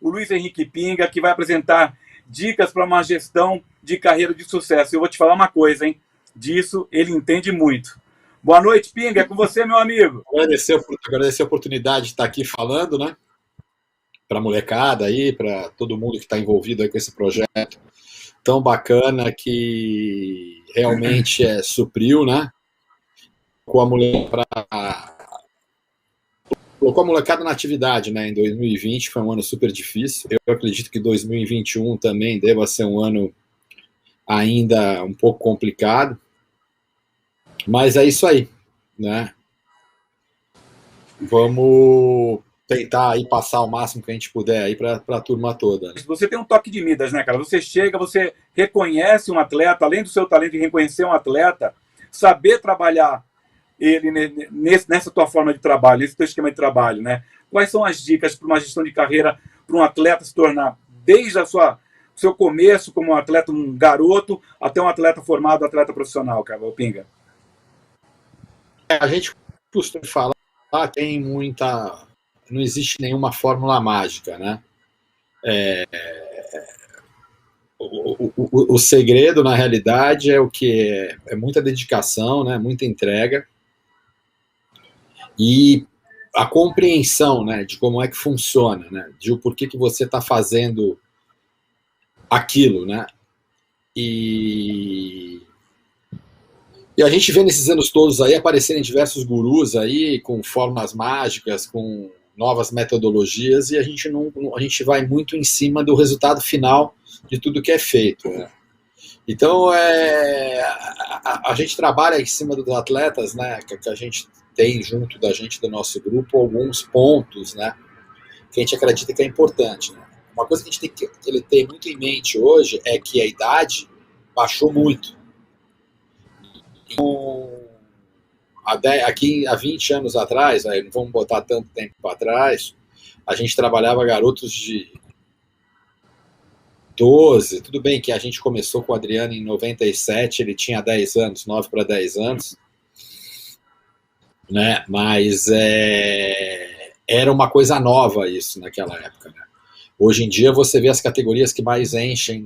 o Luiz Henrique Pinga, que vai apresentar dicas para uma gestão de carreira de sucesso. Eu vou te falar uma coisa, hein? Disso ele entende muito. Boa noite, Pinga, é com você, meu amigo. Agradecer a oportunidade de estar aqui falando, né? Para a molecada aí, para todo mundo que está envolvido aí com esse projeto tão bacana que realmente supriu, né? Colocou a molecada na atividade, né? Em 2020 foi um ano super difícil. Eu acredito que 2021 também deva ser um ano ainda um pouco complicado. Mas é isso aí, né? Vamos tentar aí passar o máximo que a gente puder aí para a turma toda. Né? Você tem um toque de Midas, né, cara? Você chega, você reconhece um atleta, além do seu talento de reconhecer um atleta, saber trabalhar ele nessa tua forma de trabalho, nesse teu esquema de trabalho, né? Quais são as dicas para uma gestão de carreira para um atleta se tornar, desde seu começo como um atleta, um garoto, até um atleta formado, atleta profissional, cara, o Pinga? A gente costuma falar tem muita... Não existe nenhuma fórmula mágica, né? O segredo, na realidade, é o que é muita dedicação, né? Muita entrega e a compreensão, né, de como é que funciona, né? De o porquê que você está fazendo aquilo, né? E a gente vê nesses anos todos aí aparecerem diversos gurus aí com fórmulas mágicas, com novas metodologias, e a gente vai muito em cima do resultado final de tudo que é feito. Né? Então, a gente trabalha em cima dos atletas, né, que a gente tem junto da gente, do nosso grupo, alguns pontos, né, que a gente acredita que é importante. Né? Uma coisa que a gente tem que ter muito em mente hoje é que a idade baixou muito. Então, aqui há 20 anos atrás, não vamos botar tanto tempo para trás, a gente trabalhava garotos de 12, tudo bem que a gente começou com o Adriano em 97, ele tinha 10 anos, 9 para 10 anos, né? Mas era uma coisa nova isso naquela época, né? Hoje em dia você vê as categorias que mais enchem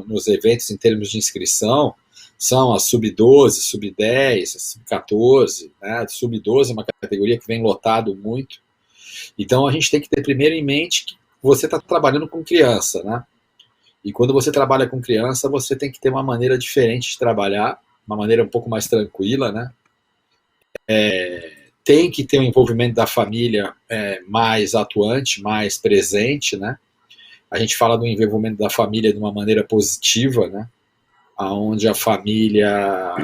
nos eventos em termos de inscrição, são as sub-12, sub-10, sub-14, né? Sub-12 é uma categoria que vem lotado muito. Então a gente tem que ter primeiro em mente que você está trabalhando com criança, né? E quando você trabalha com criança, você tem que ter uma maneira diferente de trabalhar, uma maneira um pouco mais tranquila, né? Tem que ter um envolvimento da família mais atuante, mais presente, né? A gente fala do envolvimento da família de uma maneira positiva, né? Onde a família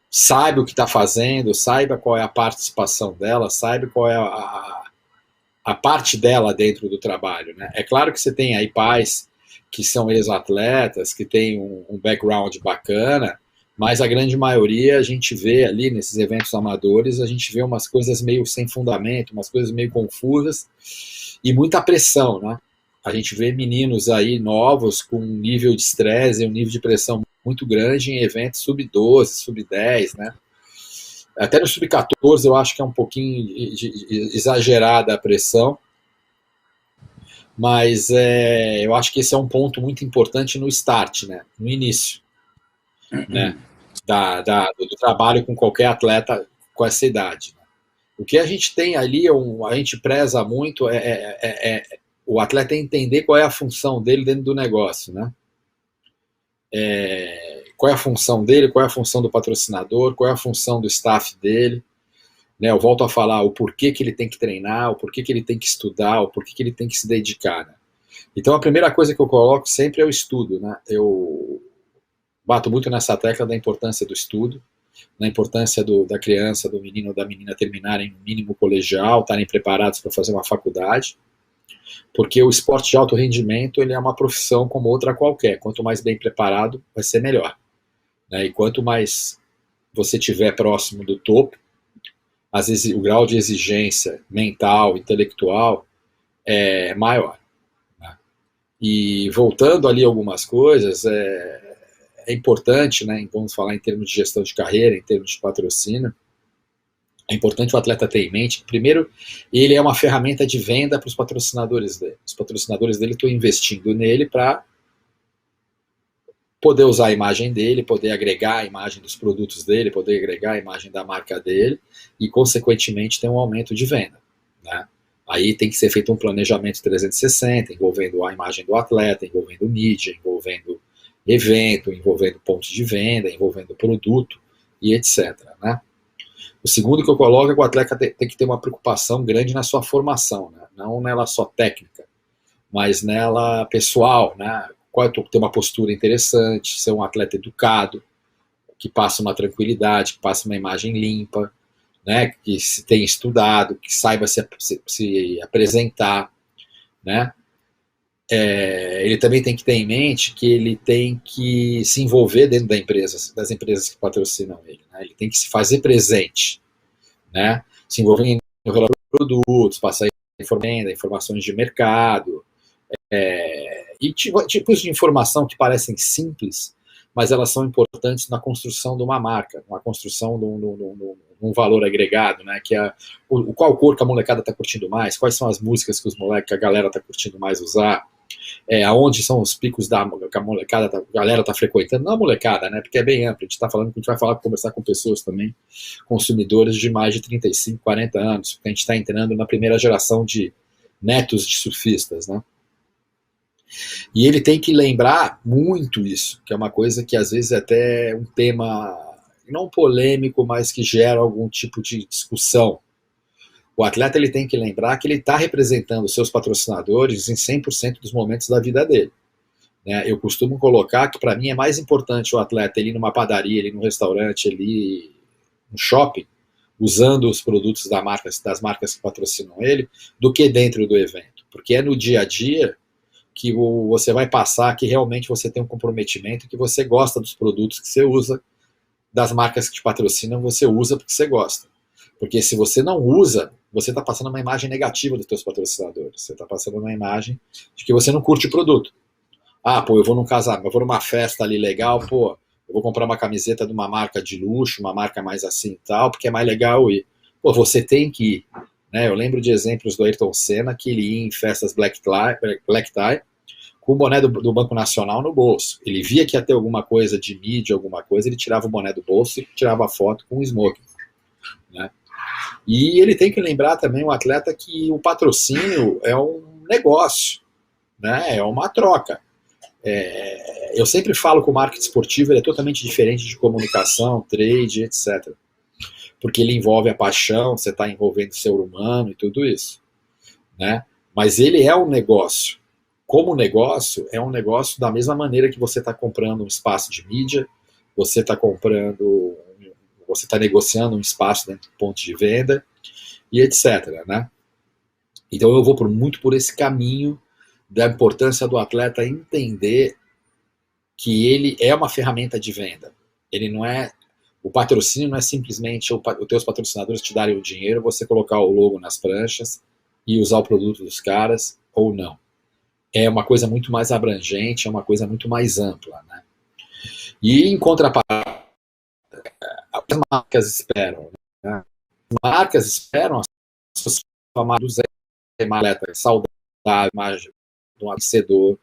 saiba o que está fazendo, saiba qual é a participação dela, saiba qual é a parte dela dentro do trabalho. Né? É claro que você tem aí pais que são ex-atletas, que têm um background bacana, mas a grande maioria a gente vê ali nesses eventos amadores, a gente vê umas coisas meio sem fundamento, umas coisas meio confusas e muita pressão, né? A gente vê meninos aí novos com um nível de estresse e um nível de pressão muito grande em eventos sub-12, sub-10, né? Até no sub-14 eu acho que é um pouquinho exagerada a pressão, mas eu acho que esse é um ponto muito importante no start, né? No início, né? Do trabalho com qualquer atleta com essa idade. Né? O que a gente tem ali, a gente preza muito o atleta entender qual é a função dele dentro do negócio, né? Qual é a função dele, qual é a função do patrocinador, qual é a função do staff dele, né? Eu volto a falar o porquê que ele tem que treinar, o porquê que ele tem que estudar, o porquê que ele tem que se dedicar, né? Então a primeira coisa que eu coloco sempre é o estudo, né? Eu bato muito nessa tecla da importância do estudo, na importância da criança, do menino ou da menina terminarem no mínimo colegial, estarem preparados para fazer uma faculdade, porque o esporte de alto rendimento ele é uma profissão como outra qualquer. Quanto mais bem preparado, vai ser melhor. Né? E quanto mais você estiver próximo do topo, às vezes o grau de exigência mental, intelectual é maior. Né? E voltando ali algumas coisas, é importante, né? Vamos falar em termos de gestão de carreira, em termos de patrocínio, É importante o atleta ter em mente que, primeiro, ele é uma ferramenta de venda para os patrocinadores dele. Os patrocinadores dele estão investindo nele para poder usar a imagem dele, poder agregar a imagem dos produtos dele, poder agregar a imagem da marca dele e, consequentemente, ter um aumento de venda, né? Aí tem que ser feito um planejamento 360, envolvendo a imagem do atleta, envolvendo mídia, envolvendo evento, envolvendo pontos de venda, envolvendo produto e etc, né? O segundo que eu coloco é que o atleta tem que ter uma preocupação grande na sua formação, né? Não nela só técnica, mas nela pessoal, né? Ter uma postura interessante, ser um atleta educado, que passa uma tranquilidade, que passa uma imagem limpa, né? Que se tenha estudado, que saiba se apresentar, né? Ele também tem que ter em mente que ele tem que se envolver dentro das empresas que patrocinam ele, né? Ele tem que se fazer presente, né? Se envolver em produtos, passar informações de mercado, e tipos de informação que parecem simples, mas elas são importantes na construção de uma marca, na construção de um valor agregado, né? Que é qual cor que a molecada está curtindo mais, quais são as músicas que a galera está curtindo mais usar, aonde são os picos que a molecada, a galera está frequentando, não a molecada, né? Porque é bem amplo, a gente está falando que a gente vai falar, conversar com pessoas também, consumidores de mais de 35, 40 anos, porque a gente está entrando na primeira geração de netos de surfistas, né? E ele tem que lembrar muito isso, que é uma coisa que às vezes é até um tema não polêmico, mas que gera algum tipo de discussão. O atleta ele tem que lembrar que ele está representando seus patrocinadores em 100% dos momentos da vida dele, né? Eu costumo colocar que para mim é mais importante o atleta ele ir numa padaria, ele ir num restaurante, ele ir no shopping, usando os produtos das marcas que patrocinam ele, do que dentro do evento. Porque é no dia a dia que você vai passar que realmente você tem um comprometimento, que você gosta dos produtos que você usa, das marcas que te patrocinam, você usa porque você gosta. Porque se você não usa, você está passando uma imagem negativa dos seus patrocinadores. Você está passando uma imagem de que você não curte o produto. Ah, pô, eu vou num casamento, eu vou numa festa ali legal, pô, eu vou comprar uma camiseta de uma marca de luxo, uma marca mais assim e tal, porque é mais legal ir. Pô, você tem que ir, né? Eu lembro de exemplos do Ayrton Senna, que ele ia em festas black tie com o boné do Banco Nacional no bolso. Ele via que ia ter alguma coisa de mídia, alguma coisa, ele tirava o boné do bolso e tirava a foto com o smoking, né? E ele tem que lembrar também, o atleta, que o patrocínio é um negócio, né? É uma troca. Eu sempre falo que o marketing esportivo ele é totalmente diferente de comunicação, trade, etc. Porque ele envolve a paixão, você está envolvendo o ser humano e tudo isso, né? Mas ele é um negócio. Como negócio, é um negócio da mesma maneira que você está comprando um espaço de mídia, você está negociando um espaço dentro do ponto de venda e etc, né? Então eu vou muito por esse caminho da importância do atleta entender que ele é uma ferramenta de venda. Ele não é, o patrocínio não é simplesmente os teus patrocinadores te darem o dinheiro, você colocar o logo nas pranchas e usar o produto dos caras ou não. É uma coisa muito mais abrangente, é uma coisa muito mais ampla, né? E em contrapartida, as marcas esperam, né? As marcas esperam as suas chamadas atletas saudáveis, imagem de um vencedor,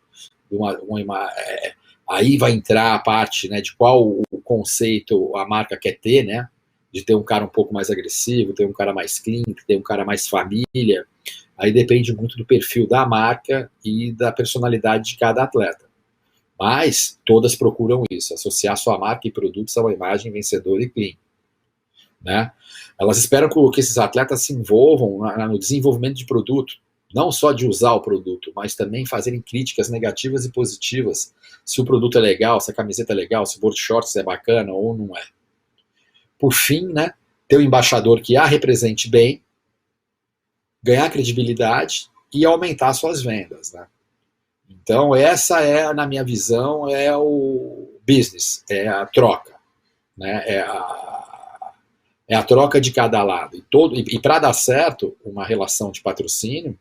aí vai entrar a parte, né, de qual o conceito a marca quer ter, né? De ter um cara um pouco mais agressivo, ter um cara mais clean, ter um cara mais família. Aí depende muito do perfil da marca e da personalidade de cada atleta. Mas todas procuram isso, associar sua marca e produtos a uma imagem vencedora e clean, né? Elas esperam que esses atletas se envolvam no desenvolvimento de produto, não só de usar o produto, mas também fazerem críticas negativas e positivas, se o produto é legal, se a camiseta é legal, se o board shorts é bacana ou não é. Por fim, né, ter um embaixador que a represente bem, ganhar credibilidade e aumentar suas vendas, né? Então essa é, na minha visão, é o business, é a troca, né? É a troca de cada lado. E para dar certo uma relação de patrocínio,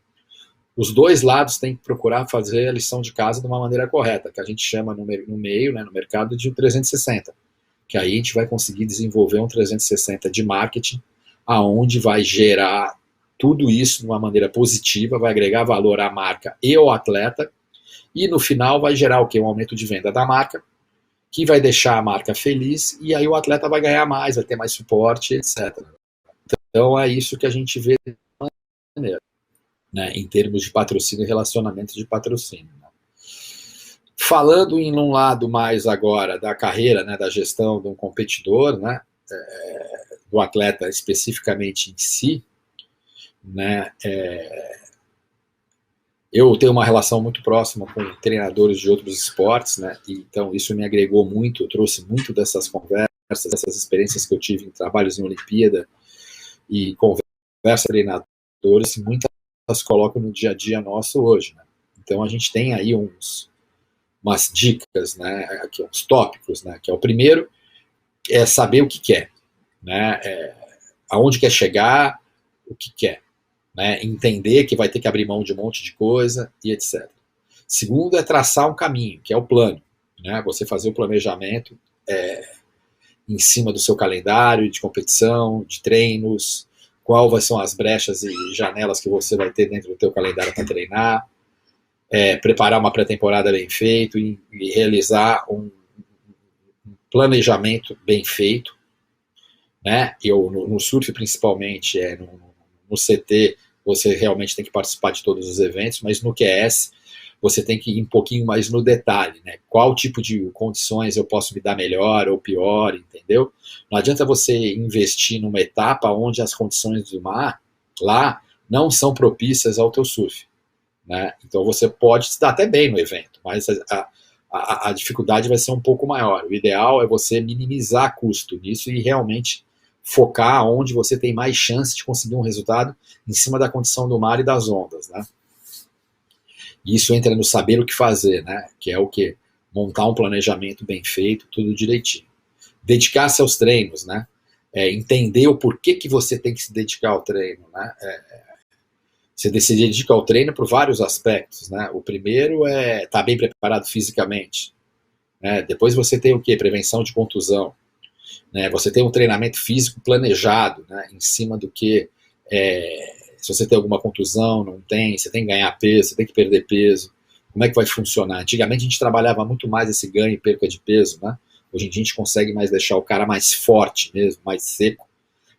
os dois lados têm que procurar fazer a lição de casa de uma maneira correta, que a gente chama no meio, né, no mercado, de 360. Que aí a gente vai conseguir desenvolver um 360 de marketing aonde vai gerar tudo isso de uma maneira positiva, vai agregar valor à marca e ao atleta, e no final vai gerar o quê? Um aumento de venda da marca, que vai deixar a marca feliz, e aí o atleta vai ganhar mais, vai ter mais suporte, etc. Então é isso que a gente vê de maneira, né, em termos de patrocínio e relacionamento de patrocínio. Né. Falando em um lado mais agora da carreira, né, da gestão de um competidor, né, do atleta especificamente em si, né, eu tenho uma relação muito próxima com treinadores de outros esportes, né, então isso me agregou muito, eu trouxe muito dessas conversas, dessas experiências que eu tive em trabalhos em Olimpíada e conversa com treinadores, muitas colocam no dia a dia nosso hoje. Né. Então a gente tem aí umas dicas, né, aqui, uns tópicos, né, que é o primeiro, é saber o que quer, né, aonde quer chegar, o que quer. Né, entender que vai ter que abrir mão de um monte de coisa e etc. Segundo é traçar um caminho, que é o plano. Né, você fazer o planejamento em cima do seu calendário de competição, de treinos, quais são as brechas e janelas que você vai ter dentro do teu calendário para treinar, preparar uma pré-temporada bem feito e realizar um planejamento bem feito. Né, no surf principalmente, no CT, você realmente tem que participar de todos os eventos, mas no QS, você tem que ir um pouquinho mais no detalhe, né? Qual tipo de condições eu posso me dar melhor ou pior, entendeu? Não adianta você investir numa etapa onde as condições do mar, lá, não são propícias ao teu surf, né? Então você pode se dar até bem no evento, mas a dificuldade vai ser um pouco maior. O ideal é você minimizar custo nisso e realmente focar onde você tem mais chance de conseguir um resultado em cima da condição do mar e das ondas, né? E isso entra no saber o que fazer, né? Que é o quê? Montar um planejamento bem feito, tudo direitinho. Dedicar-se aos treinos, né? Entender o porquê que você tem que se dedicar ao treino, né? Você se dedica ao treino por vários aspectos, né? O primeiro é estar bem preparado fisicamente, né? Depois você tem o quê? Prevenção de contusão. Né, você tem um treinamento físico planejado, né, em cima do que, se você tem alguma contusão, não tem, você tem que ganhar peso, você tem que perder peso, como é que vai funcionar? Antigamente a gente trabalhava muito mais esse ganho e perca de peso, né? Hoje em dia a gente consegue mais deixar o cara mais forte mesmo, mais seco,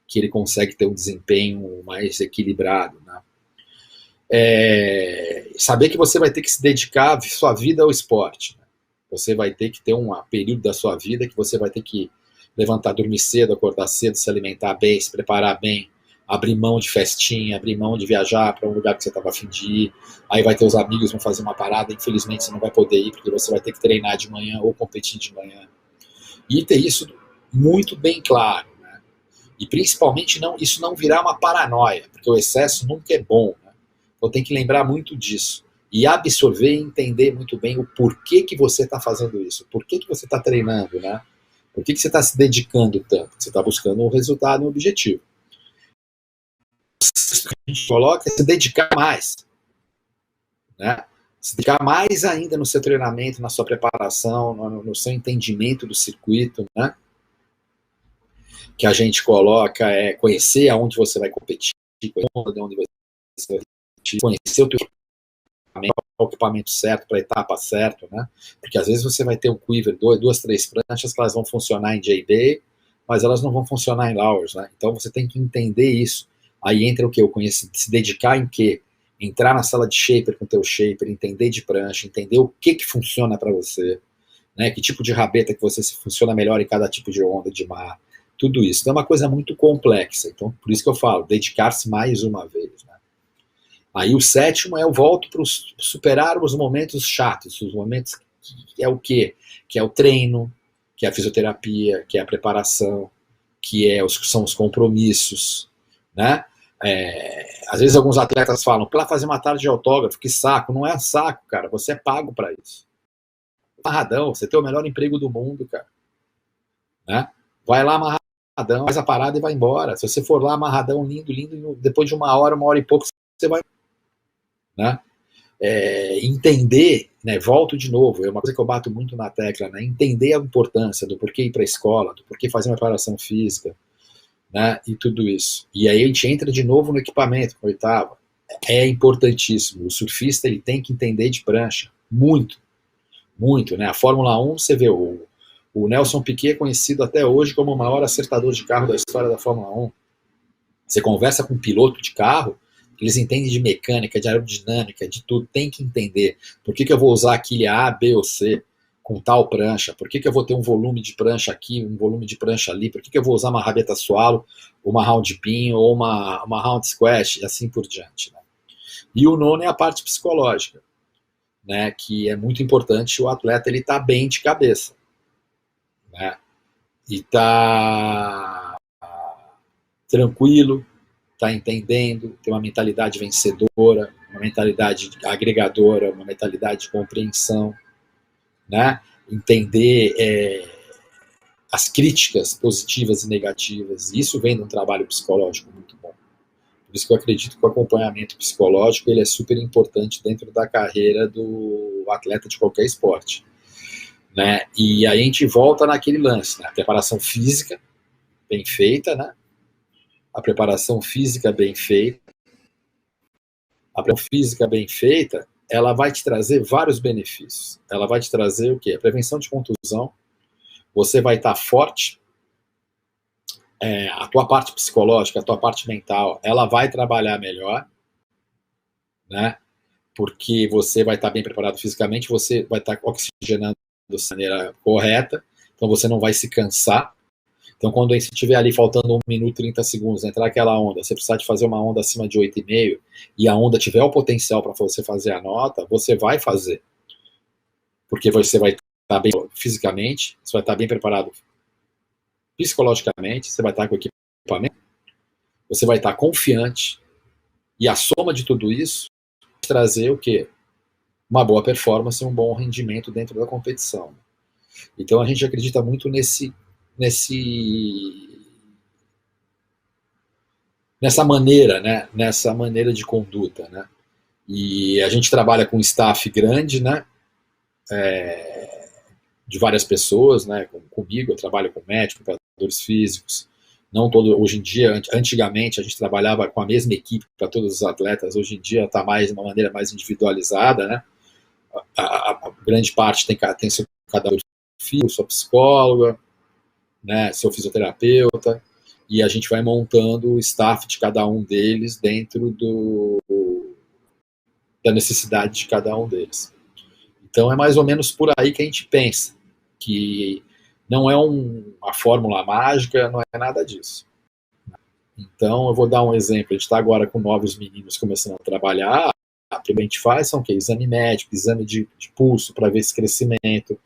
que ele consegue ter um desempenho mais equilibrado, né? Saber que você vai ter que se dedicar a sua vida ao esporte, né? Você vai ter que ter um período da sua vida que você vai ter que levantar, dormir cedo, acordar cedo, se alimentar bem, se preparar bem, abrir mão de festinha, abrir mão de viajar para um lugar que você estava a fim de ir, aí vai ter os amigos, vão fazer uma parada, infelizmente você não vai poder ir, porque você vai ter que treinar de manhã ou competir de manhã. E ter isso muito bem claro, né? E principalmente isso não virar uma paranoia, porque o excesso nunca é bom, né? Então tem que lembrar muito disso. E absorver e entender muito bem o porquê que você está fazendo isso, por que você está treinando, né? Por que você está se dedicando tanto? Você está buscando um resultado, um objetivo. O que a gente coloca é se dedicar mais. Né? Se dedicar mais ainda no seu treinamento, na sua preparação, no seu entendimento do circuito. Né? Que a gente coloca é conhecer aonde você vai competir, conhecer onde você vai competir, conhecer o teu equipamento certo para a etapa certa, né? Porque às vezes você vai ter um quiver, duas, três pranchas que elas vão funcionar em J-Bay, mas elas não vão funcionar em Lowers, né? Então você tem que entender isso. Aí entra o que? Eu conheço, se dedicar em quê? Entrar na sala de shaper com o teu shaper, entender de prancha, entender o que funciona para você, né? Que tipo de rabeta que você se funciona melhor em cada tipo de onda, de mar, tudo isso. Então é uma coisa muito complexa. Então por isso que eu falo, dedicar-se mais uma vez, né? Aí o sétimo eu volto para superar os momentos chatos, os momentos que é o quê? Que é o treino, que é a fisioterapia, que é a preparação, que são os compromissos, né? Às vezes alguns atletas falam, para fazer uma tarde de autógrafo, que saco. Não é saco, cara, você é pago para isso. Amarradão, você tem o melhor emprego do mundo, cara. Né? Vai lá amarradão, faz a parada e vai embora. Se você for lá amarradão, lindo, lindo, depois de uma hora e pouco, você vai... Né? Entender, né, volto de novo, é uma coisa que eu bato muito na tecla, né, entender a importância do porquê ir para a escola, do porquê fazer uma preparação física, né, e tudo isso. E aí a gente entra de novo no equipamento, no oitavo. É importantíssimo. O surfista ele tem que entender de prancha. Muito, muito. Né? A Fórmula 1, você vê, o Nelson Piquet é conhecido até hoje como o maior acertador de carro da história da Fórmula 1. Você conversa com um piloto de carro, eles entendem de mecânica, de aerodinâmica, de tudo. Tem que entender. Por que eu vou usar a quilha A, B ou C com tal prancha? Por que eu vou ter um volume de prancha aqui, um volume de prancha ali? Por que eu vou usar uma rabeta swallow, uma round pin ou uma round squash e assim por diante, né? E o nono é a parte psicológica, né, que é muito importante. O atleta ele tá bem de cabeça, né, e tá tranquilo, tá entendendo, tem uma mentalidade vencedora, uma mentalidade agregadora, uma mentalidade de compreensão, né, entender as críticas positivas e negativas. Isso vem de um trabalho psicológico muito bom. Por isso que eu acredito que o acompanhamento psicológico ele é super importante dentro da carreira do atleta de qualquer esporte, né? E aí a gente volta naquele lance, né? A preparação física bem feita, né? A preparação física bem feita. A preparação física bem feita, ela vai te trazer vários benefícios. Ela vai te trazer o quê? A prevenção de contusão. Você vai estar forte. A tua parte psicológica, a tua parte mental, ela vai trabalhar melhor, né? Porque você vai estar bem preparado fisicamente, você vai estar oxigenando da maneira correta, então você não vai se cansar. Então, quando você estiver ali faltando 1 minuto e 30 segundos, entrar aquela onda, você precisar de fazer uma onda acima de 8,5 e a onda tiver o potencial para você fazer a nota, você vai fazer. Porque você vai estar bem fisicamente, você vai estar bem preparado psicologicamente, você vai estar com equipamento, você vai estar confiante, e a soma de tudo isso vai trazer o quê? Uma boa performance e um bom rendimento dentro da competição. Então a gente acredita muito nessa maneira, né? Nessa maneira de conduta, né? E a gente trabalha com um staff grande, né? De várias pessoas, né? Comigo, eu trabalho com médicos, preparadores físicos. Não todo, hoje em dia, antigamente a gente trabalhava com a mesma equipe para todos os atletas. Hoje em dia está mais de uma maneira mais individualizada, né? A grande parte tem seu cada filho, sua psicóloga, né? Seu fisioterapeuta, e a gente vai montando o staff de cada um deles dentro da necessidade de cada um deles. Então é mais ou menos por aí que a gente pensa, que não é uma fórmula mágica, não é nada disso. Então eu vou dar um exemplo, a gente está agora com novos meninos começando a trabalhar, o que a gente faz são o quê? Exame médico, exame de pulso para ver esse crescimento,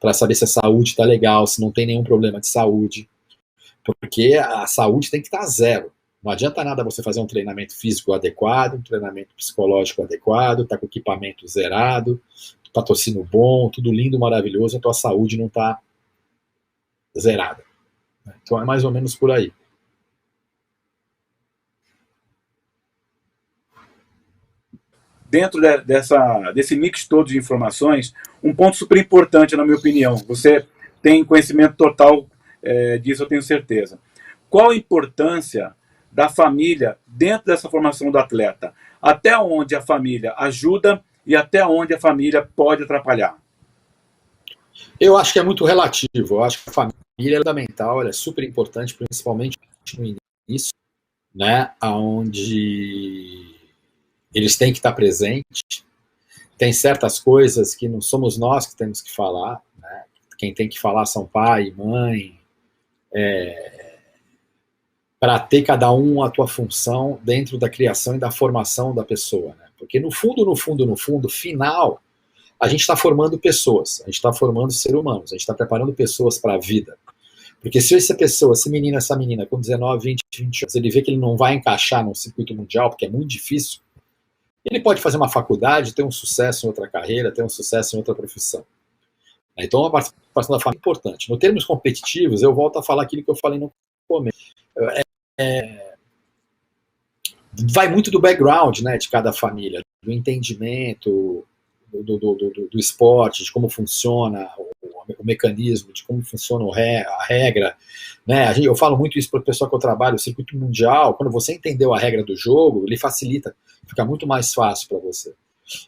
para saber se a saúde está legal, se não tem nenhum problema de saúde, porque a saúde tem que estar zero. Não adianta nada você fazer um treinamento físico adequado, um treinamento psicológico adequado, tá com equipamento zerado, patrocínio bom, tudo lindo, maravilhoso, a tua saúde não está zerada. Então é mais ou menos por aí. Dentro desse mix todo de informações, um ponto super importante, na minha opinião, você tem conhecimento total disso, eu tenho certeza. Qual a importância da família dentro dessa formação do atleta? Até onde a família ajuda e até onde a família pode atrapalhar? Eu acho que é muito relativo. Eu acho que a família é fundamental, ela é super importante, principalmente no início, né, onde eles têm que estar presentes. Tem certas coisas que não somos nós que temos que falar, né? Quem tem que falar são pai, mãe, para ter cada um a tua função dentro da criação e da formação da pessoa, né? Porque no fundo, final, a gente está formando pessoas, a gente está formando seres humanos, a gente está preparando pessoas para a vida. Porque se essa menina com 19, 20, 20 anos, ele vê que ele não vai encaixar no circuito mundial, porque é muito difícil, ele pode fazer uma faculdade, ter um sucesso em outra carreira, ter um sucesso em outra profissão. Então a participação da família é importante. No termos competitivos, eu volto a falar aquilo que eu falei no começo. Vai muito do background, né, de cada família, do entendimento do esporte, de como funciona a o mecanismo, de como funciona a regra, né? Eu falo muito isso para o pessoal que eu trabalho, o circuito mundial, quando você entendeu a regra do jogo, ele facilita, fica muito mais fácil para você.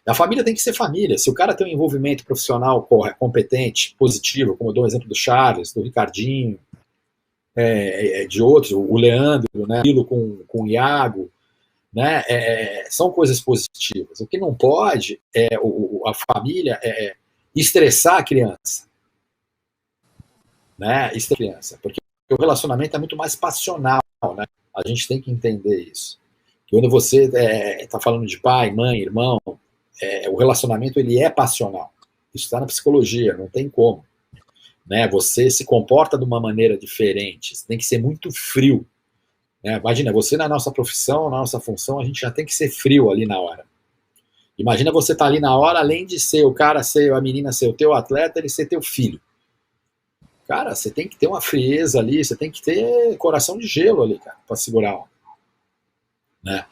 A família tem que ser família. Se o cara tem um envolvimento profissional competente, positivo, como eu dou o exemplo do Charles, do Ricardinho, de outros, o Leandro, né, com o Iago, né, são coisas positivas. O que não pode é a família estressar a criança, né, porque o relacionamento é muito mais passional, né? A gente tem que entender isso. Quando você está falando de pai, mãe, irmão, o relacionamento ele é passional. Isso está na psicologia, não tem como. Né? Você se comporta de uma maneira diferente, você tem que ser muito frio. Né? Imagina, você na nossa profissão, na nossa função, a gente já tem que ser frio ali na hora. Imagina você estar ali na hora, além de ser o cara, ser a menina, ser o teu atleta, ele ser teu filho. Cara, você tem que ter uma frieza ali, você tem que ter coração de gelo ali, cara, para segurar. Né?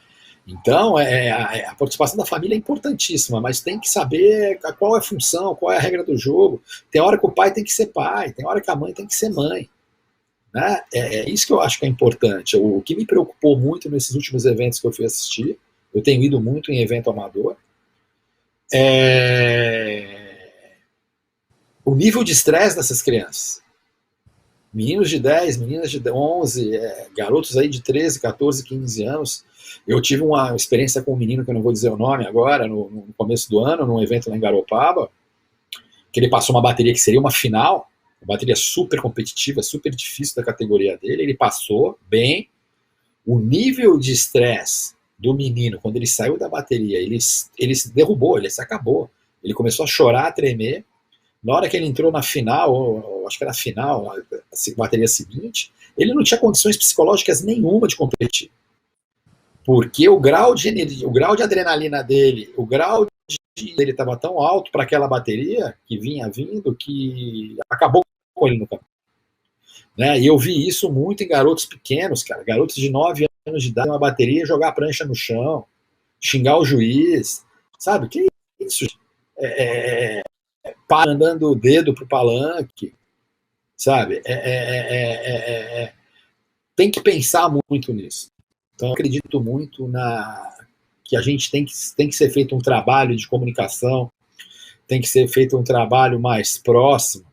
Então, a participação da família é importantíssima, mas tem que saber qual é a função, qual é a regra do jogo. Tem hora que o pai tem que ser pai, tem hora que a mãe tem que ser mãe. Né? É isso que eu acho que é importante. O que me preocupou muito nesses últimos eventos que eu fui assistir, eu tenho ido muito em evento amador, o nível de estresse dessas crianças. Meninos de 10, meninas de 11, garotos aí de 13, 14, 15 anos. Eu tive uma experiência com um menino, que eu não vou dizer o nome agora, no começo do ano, num evento lá em Garopaba, que ele passou uma bateria que seria uma final, uma bateria super competitiva, super difícil da categoria dele, ele passou bem. O nível de estresse do menino, quando ele saiu da bateria, ele se derrubou, ele se acabou. Ele começou a chorar, a tremer. Na hora que ele entrou na final, acho que era a final, a bateria seguinte, ele não tinha condições psicológicas nenhuma de competir. Porque o grau de adrenalina dele, o grau dele estava tão alto para aquela bateria que vinha vindo, que acabou com ele no campo. Né? E eu vi isso muito em garotos pequenos, cara, garotos de 9 anos de idade, uma bateria, jogar a prancha no chão, xingar o juiz, sabe? Que isso? Andando o dedo pro palanque, sabe? Tem que pensar muito nisso. Então, eu acredito muito que a gente tem que ser feito um trabalho de comunicação, tem que ser feito um trabalho mais próximo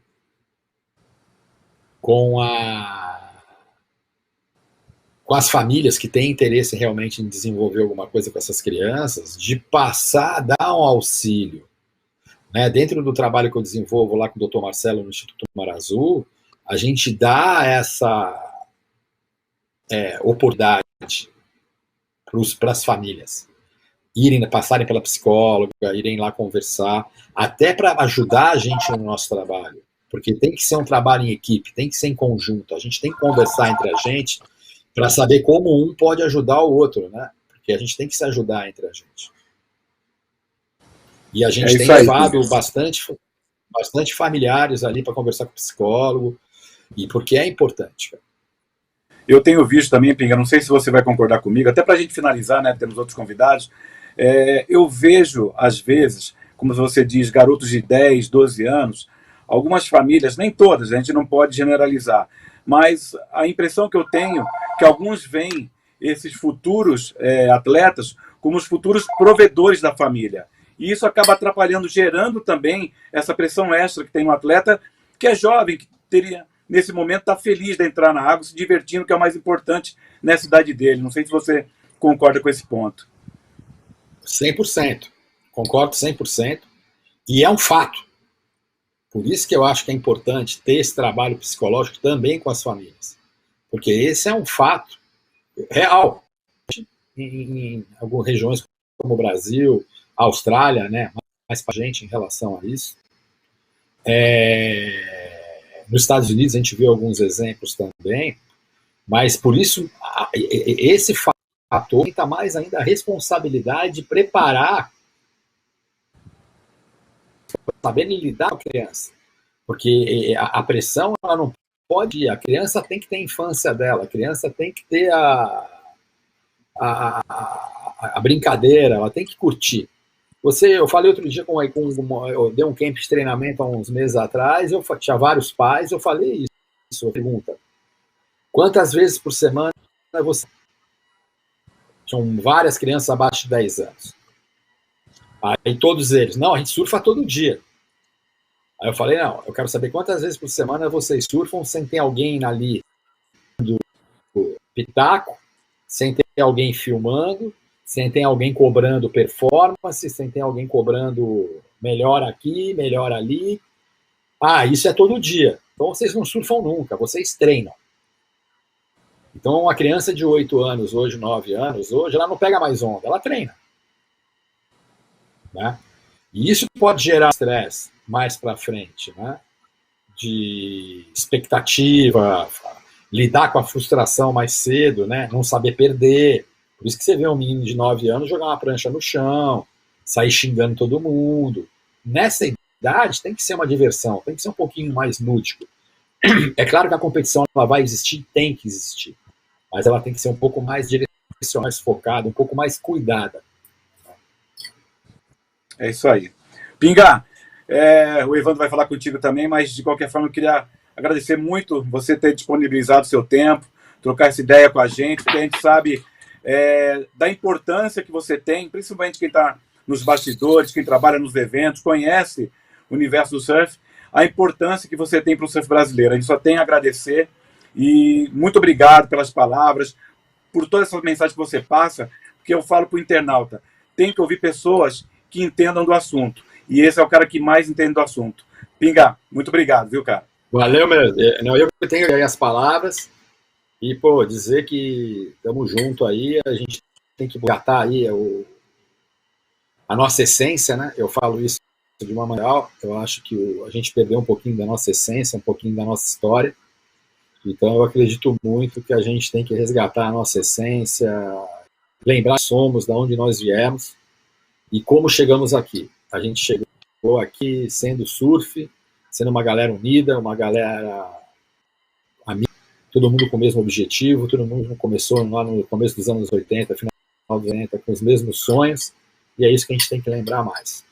com as famílias que têm interesse realmente em desenvolver alguma coisa com essas crianças, de passar a dar um auxílio. Né? Dentro do trabalho que eu desenvolvo lá com o Dr. Marcelo no Instituto Mar Azul, a gente dá essa oportunidade para as famílias passarem pela psicóloga, irem lá conversar, até para ajudar a gente no nosso trabalho, porque tem que ser um trabalho em equipe, tem que ser em conjunto, a gente tem que conversar entre a gente para saber como um pode ajudar o outro, né? Porque a gente tem que se ajudar entre a gente. E a gente tem levado bastante familiares ali para conversar com o psicólogo, e porque é importante, cara. Eu tenho visto também, Pinga, não sei se você vai concordar comigo, até para a gente finalizar, né, temos outros convidados, eu vejo, às vezes, como você diz, garotos de 10, 12 anos, algumas famílias, nem todas, a gente não pode generalizar, mas a impressão que eu tenho é que alguns veem esses futuros atletas como os futuros provedores da família. E isso acaba atrapalhando, gerando também essa pressão extra que tem um atleta que é jovem, que teria... nesse momento, está feliz de entrar na água, se divertindo, que é o mais importante nessa idade dele. Não sei se você concorda com esse ponto. 100%. Concordo 100%. E é um fato. Por isso que eu acho que é importante ter esse trabalho psicológico também com as famílias. Porque esse é um fato real. Em algumas regiões como o Brasil, a Austrália, né, mais para a gente em relação a isso. Nos Estados Unidos a gente vê alguns exemplos também, mas por isso esse fator está mais ainda a responsabilidade de preparar, saber lidar com a criança, porque a pressão ela não pode ir, a criança tem que ter a infância dela, a criança tem que ter a brincadeira, ela tem que curtir. Eu falei outro dia eu dei um camp de treinamento há uns meses atrás, tinha vários pais, eu falei isso, pergunta, quantas vezes por semana você... Tinham várias crianças abaixo de 10 anos. Aí todos eles, não, a gente surfa todo dia. Aí eu falei, não, eu quero saber quantas vezes por semana vocês surfam sem ter alguém ali do pitaco, sem ter alguém filmando, sem ter alguém cobrando performance, sem ter alguém cobrando melhor aqui, melhor ali. Isso é todo dia. Então vocês não surfam nunca, vocês treinam. Então uma criança de 8 anos, hoje 9 anos, hoje ela não pega mais onda, ela treina. Né? E isso pode gerar estresse mais para frente, né? De expectativa, lidar com a frustração mais cedo, né? Não saber perder. Por isso que você vê um menino de 9 anos jogar uma prancha no chão, sair xingando todo mundo. Nessa idade tem que ser uma diversão, tem que ser um pouquinho mais lúdico. É claro que a competição ela vai existir, tem que existir, mas ela tem que ser um pouco mais direcionada, mais focada, um pouco mais cuidada. É isso aí. Pinga, o Evandro vai falar contigo também, mas de qualquer forma eu queria agradecer muito você ter disponibilizado o seu tempo, trocar essa ideia com a gente, porque a gente sabe da importância que você tem, principalmente quem está nos bastidores, quem trabalha nos eventos, conhece o universo do surf, a importância que você tem para o surf brasileiro. A gente só tem a agradecer e muito obrigado pelas palavras, por toda essa mensagem que você passa, porque eu falo para o internauta, tem que ouvir pessoas que entendam do assunto. E esse é o cara que mais entende do assunto. Pinga, muito obrigado, viu, cara? Valeu, meu. Eu tenho aí as palavras e, dizer que estamos junto aí, a gente tem que resgatar aí a nossa essência, né? Eu falo isso de uma maneira, eu acho que a gente perdeu um pouquinho da nossa essência, um pouquinho da nossa história. Então, eu acredito muito que a gente tem que resgatar a nossa essência, lembrar que somos, de onde nós viemos e como chegamos aqui. A gente chegou aqui sendo surf, sendo uma galera unida, uma galera amiga, todo mundo com o mesmo objetivo, todo mundo começou lá no começo dos anos 80, final dos 80, com os mesmos sonhos, e é isso que a gente tem que lembrar mais.